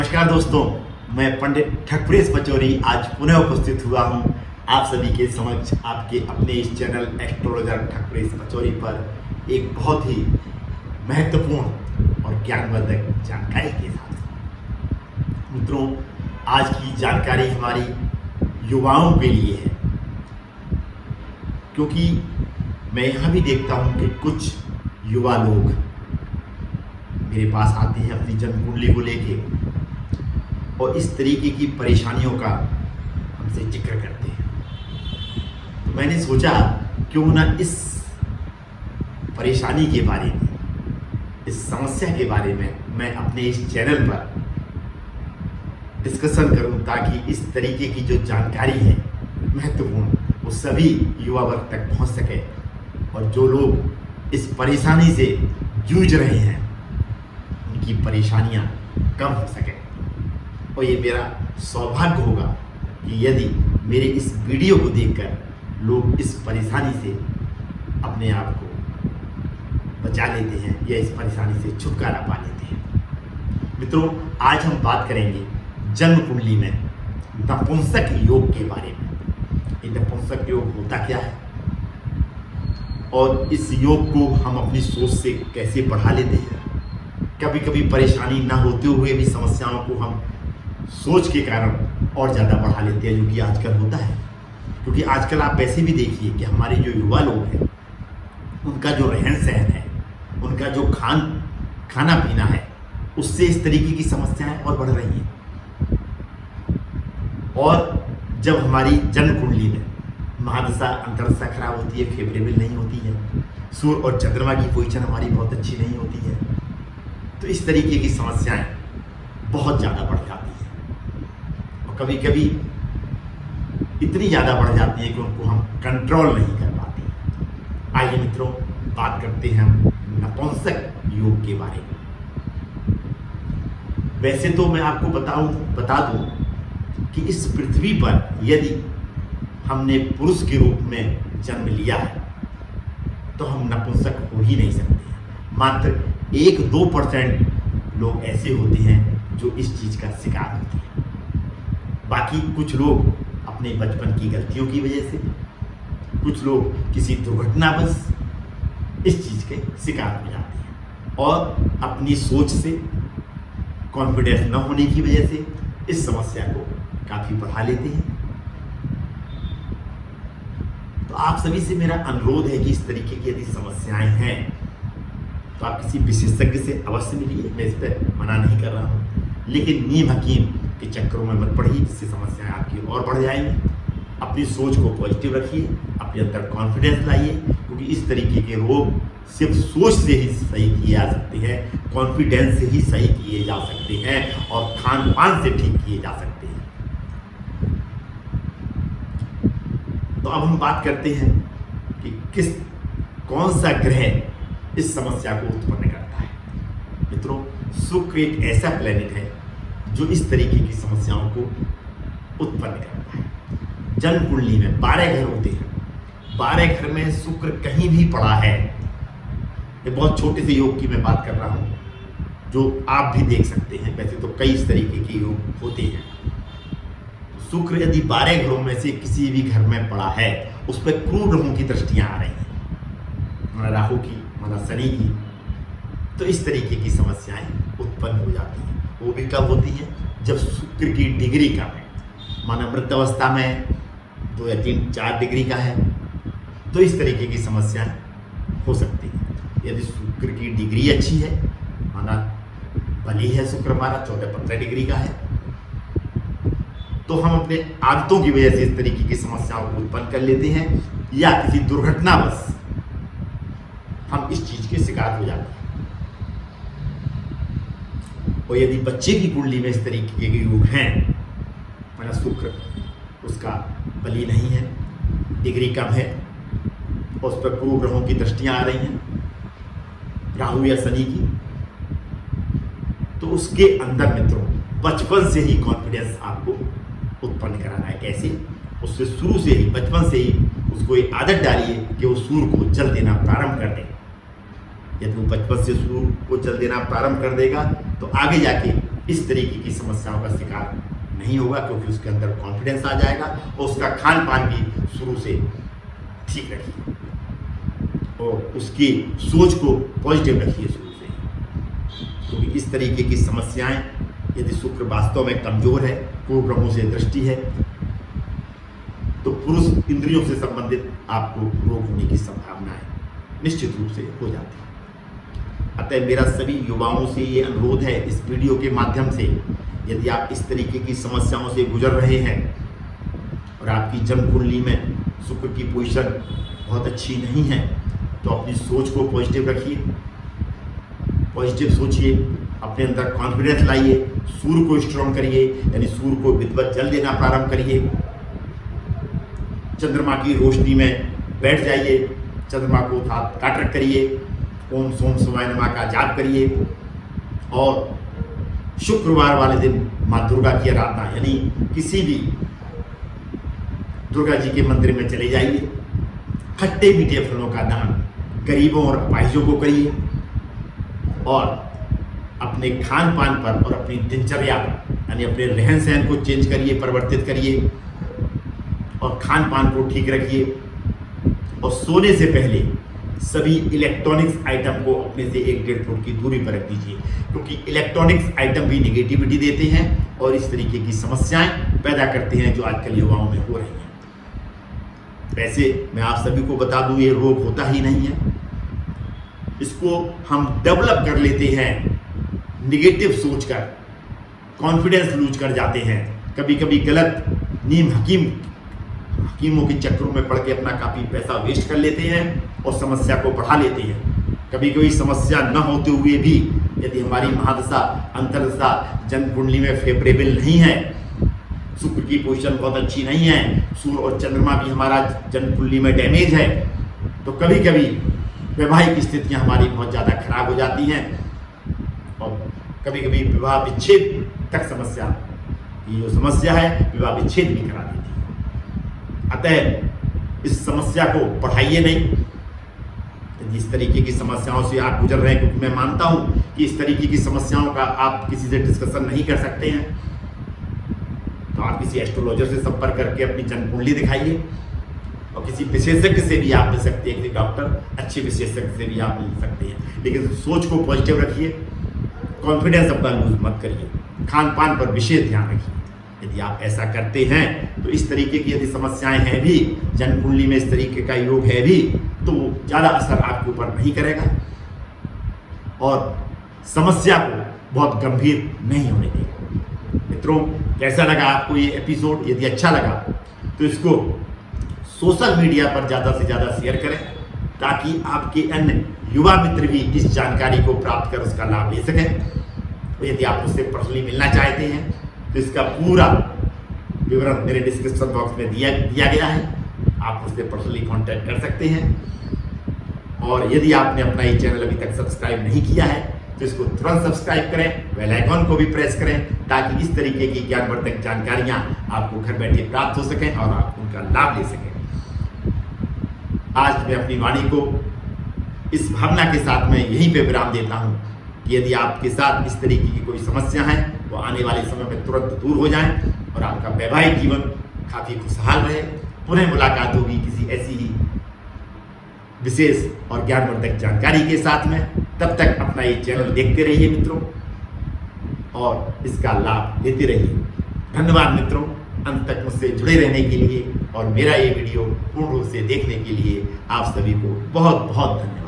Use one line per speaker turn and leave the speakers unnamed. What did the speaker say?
नमस्कार दोस्तों, मैं पंडित ठकुरेश पचौरी आज पुनः उपस्थित हुआ हूँ आप सभी के समक्ष आपके अपने इस चैनल एस्ट्रोलॉजर ठकुरेश पचौरी पर एक बहुत ही महत्वपूर्ण और ज्ञानवर्धक जानकारी के साथ। मित्रों, आज की जानकारी हमारी युवाओं के लिए है, क्योंकि मैं यहाँ भी देखता हूँ कि कुछ युवा लोग मेरे पास आते हैं अपनी जन्म कुंडली को लेके और इस तरीके की परेशानियों का हमसे जिक्र करते हैं। तो मैंने सोचा क्यों ना इस परेशानी के बारे में, इस समस्या के बारे में मैं अपने इस चैनल पर डिस्कशन करूं, ताकि इस तरीके की जो जानकारी है महत्वपूर्ण, वो सभी युवा वर्ग तक पहुंच सके और जो लोग इस परेशानी से जूझ रहे हैं उनकी परेशानियां कम हो सके। और ये मेरा सौभाग्य होगा कि यदि मेरे इस वीडियो को देखकर लोग इस परेशानी से अपने आप को बचा लेते हैं या इस परेशानी से छुटकारा पा लेते हैं। मित्रों, आज हम बात करेंगे जन्म कुंडली में नपुंसक योग के बारे में। ये नपुंसक योग होता क्या है और इस योग को हम अपनी सोच से कैसे बढ़ा लेते हैं। कभी कभी परेशानी ना होते हुए भी समस्याओं को हम सोच के कारण और ज़्यादा बढ़ा लेते हैं, जो कि आजकल होता है। क्योंकि आजकल आप ऐसे भी देखिए कि हमारे जो युवा लोग हैं उनका जो रहन सहन है, उनका जो खाना पीना है, उससे इस तरीके की समस्याएं और बढ़ रही हैं। और जब हमारी जन्म कुंडली में महादशा अंतरदशा खराब होती है, फेवरेबल नहीं होती है, सूर्य और चंद्रमा की पोजीशन हमारी बहुत अच्छी नहीं होती है, तो इस तरीके की समस्याएं बहुत ज़्यादा बढ़ जाती हैं और कभी कभी इतनी ज़्यादा बढ़ जाती है कि उनको हम कंट्रोल नहीं कर पाते। आइए मित्रों, बात करते हैं हम नपुंसक योग के बारे में। वैसे तो मैं आपको बता दूं कि इस पृथ्वी पर यदि हमने पुरुष के रूप में जन्म लिया है तो हम नपुंसक हो ही नहीं सकते। मात्र 1-2% लोग ऐसे होते हैं जो इस चीज़ का शिकार होते हैं। बाकी कुछ लोग अपने बचपन की गलतियों की वजह से, कुछ लोग किसी दुर्घटनावश इस चीज़ के शिकार हो जाते हैं और अपनी सोच से, कॉन्फिडेंस न होने की वजह से इस समस्या को काफ़ी बढ़ा लेते हैं। तो आप सभी से मेरा अनुरोध है कि इस तरीके की यदि समस्याएं हैं तो आप किसी विशेषज्ञ से अवश्य मिलिए। मैं इस पर मना नहीं कर रहा हूँ, लेकिन नीम हकीम के चक्करों में मत पड़िए, जिससे समस्याएं आपकी और बढ़ जाएंगी। अपनी सोच को पॉजिटिव रखिए, अपने अंदर कॉन्फिडेंस लाइए, क्योंकि इस तरीके के रोग सिर्फ सोच से ही सही किए जा सकते हैं, कॉन्फिडेंस से ही सही किए जा सकते हैं और खान पान से ठीक किए जा सकते हैं। तो अब हम बात करते हैं कि कौन सा ग्रह इस समस्या को उत्पन्न करता है। मित्रों, शुक्र एक ऐसा प्लेनेट है जो इस तरीके की समस्याओं को उत्पन्न करता है। जन्म कुंडली में 12 घर होते हैं। 12 घर में शुक्र कहीं भी पड़ा है, ये बहुत छोटे से योग की मैं बात कर रहा हूँ जो आप भी देख सकते हैं। वैसे तो कई इस तरीके के योग होते हैं। शुक्र यदि 12 घरों में से किसी भी घर में पड़ा है, उस पर क्रूर ग्रहों की दृष्टियां आ रही हैं, राहु की, शनि की, तो इस तरीके की समस्याएं उत्पन्न हो जाती हैं। वो भी कब होती हैं? जब शुक्र की डिग्री कम है, माना मृत अवस्था में 2 या 3-4 डिग्री का है, तो इस तरीके की समस्याएं हो सकती हैं। यदि शुक्र की डिग्री अच्छी है, माना बली है शुक्र हमारा 14-15 डिग्री का है, तो हम अपने आदतों की वजह से इस तरीके की समस्याओं को उत्पन्न कर लेते हैं, या किसी दुर्घटनावश हम इस चीज के शिकार हो जाते हैं। और यदि बच्चे की कुंडली में इस तरीके के योग हैं, माना शुक्र उसका बली नहीं है, डिग्री कम है और उस पर क्रूर ग्रहों की दृष्टियां आ रही हैं, राहु या शनि की, तो उसके अंदर मित्रों बचपन से ही कॉन्फिडेंस आपको उत्पन्न कराना है। कैसे? उससे शुरू से ही, बचपन से ही उसको एक आदत डालिए कि वो सूर्य को जल देना प्रारंभ कर दे। यदि वो बचपन से सूर्य को जल देना प्रारंभ कर देगा तो आगे जाके इस तरीके की समस्याओं का शिकार नहीं होगा, क्योंकि उसके अंदर कॉन्फिडेंस आ जाएगा और उसका खान पान भी शुरू से ठीक रखिए और उसकी सोच को पॉजिटिव रखिए शुरू से। क्योंकि इस तरीके की समस्याएं, यदि शुक्र वास्तव में कमजोर है, पूर्व ग्रहों से दृष्टि है, तो पुरुष इंद्रियों से संबंधित आपको रोग होने की संभावनाएं निश्चित रूप से हो जाती है। अतः मेरा सभी युवाओं से ये अनुरोध है, इस वीडियो के माध्यम से, यदि आप इस तरीके की समस्याओं से गुजर रहे हैं और आपकी जन्म कुंडली में शुक्र की पोजीशन बहुत अच्छी नहीं है, तो अपनी सोच को पॉजिटिव रखिए, पॉजिटिव सोचिए, अपने अंदर कॉन्फिडेंस लाइए, सूर्य को स्ट्रॉन्ग करिए, यानी सूर्य को विधिवत जल देना प्रारंभ करिए, चंद्रमा की रोशनी में बैठ जाइए, चंद्रमा को ताटक करिए, ओम सोम शिवाय नमः का जाप करिए और शुक्रवार वाले दिन माँ दुर्गा की आराधना, यानी किसी भी दुर्गा जी के मंदिर में चले जाइए, खट्टे मीठे फलों का दान गरीबों और अपाहिजों को करिए और अपने खान पान पर और अपनी दिनचर्या पर, यानी अपने रहन सहन को चेंज करिए, परिवर्तित करिए और खान पान को ठीक रखिए और सोने से पहले सभी इलेक्ट्रॉनिक्स आइटम को अपने से 1-1.5 फुट की दूरी पर रख दीजिए, क्योंकि इलेक्ट्रॉनिक्स आइटम भी नेगेटिविटी देते हैं और इस तरीके की समस्याएं पैदा करते हैं जो आजकल युवाओं में हो रही हैं। वैसे मैं आप सभी को बता दूं, ये रोग होता ही नहीं है, इसको हम डेवलप कर लेते हैं निगेटिव सोचकर, कॉन्फिडेंस लूज कर जाते हैं, कभी कभी गलत नीम हकीमों के चक्करों में पड़ के अपना काफ़ी पैसा वेस्ट कर लेते हैं और समस्या को बढ़ा लेते हैं। कभी कभी समस्या न होते हुए भी यदि हमारी महादशा अंतर्दशा जन्म कुंडली में फेवरेबल नहीं है, शुक्र की पोजीशन बहुत अच्छी नहीं है, सूर्य और चंद्रमा भी हमारा जन्म कुंडली में डैमेज है, तो कभी कभी वैवाहिक स्थितियां हमारी बहुत ज़्यादा खराब हो जाती हैं और कभी कभी विवाह विच्छेद तक समस्या, ये जो समस्या है विवाह विच्छेद भी करा देती है। अतः इस समस्या को बढ़ाइए नहीं। जिस तरीके की समस्याओं से आप गुजर रहे हैं, क्योंकि मैं मानता हूं कि इस तरीके की समस्याओं का आप किसी से डिस्कशन नहीं कर सकते हैं, तो आप किसी एस्ट्रोलॉजर से संपर्क करके अपनी जन्म कुंडली दिखाइए और किसी विशेषज्ञ से भी आप मिल सकते हैं, किसी डॉक्टर अच्छे विशेषज्ञ से भी आप मिल सकते हैं। लेकिन सोच को पॉजिटिव रखिए, कॉन्फिडेंस अपना लूज मत करिए, खान पान पर विशेष ध्यान रखिए। यदि आप ऐसा करते हैं तो इस तरीके की यदि समस्याएं हैं भी, जन्म कुंडली में इस तरीके का योग है भी, तो ज़्यादा असर आपके ऊपर नहीं करेगा और समस्या को बहुत गंभीर नहीं होने देगा। मित्रों, कैसा लगा आपको ये एपिसोड? यदि अच्छा लगा तो इसको सोशल मीडिया पर ज़्यादा से ज़्यादा शेयर करें, ताकि आपके अन्य युवा मित्र भी इस जानकारी को प्राप्त कर उसका लाभ ले सकें। तो यदि आप उससे पर्सनली मिलना चाहते हैं तो इसका पूरा विवरण मेरे डिस्क्रिप्शन बॉक्स में दिया गया है, आप उससे पर्सनली कांटेक्ट कर सकते हैं। और यदि आपने अपना ये चैनल अभी तक सब्सक्राइब नहीं किया है तो इसको तुरंत सब्सक्राइब करें, बेल आइकॉन को भी प्रेस करें, ताकि इस तरीके की ज्ञानवर्धक जानकारियां आपको घर बैठे प्राप्त हो सकें और आप उनका लाभ ले सकें। आज मैं अपनी वाणी को इस भावना के साथ मैं यहीं पे विराम देता हूं कि यदि आपके साथ इस तरीके की कोई समस्या है वो आने वाले समय में तुरंत दूर हो जाएं और आपका वैवाहिक जीवन काफ़ी खुशहाल रहे। पुनः मुलाकात होगी किसी ऐसी ही विशेष और ज्ञानवर्धक जानकारी के साथ में। तब तक अपना ये चैनल देखते रहिए मित्रों और इसका लाभ लेते रहिए। धन्यवाद मित्रों, अंत तक मुझसे जुड़े रहने के लिए और मेरा ये वीडियो पूर्ण रूप से देखने के लिए आप सभी को बहुत बहुत धन्यवाद।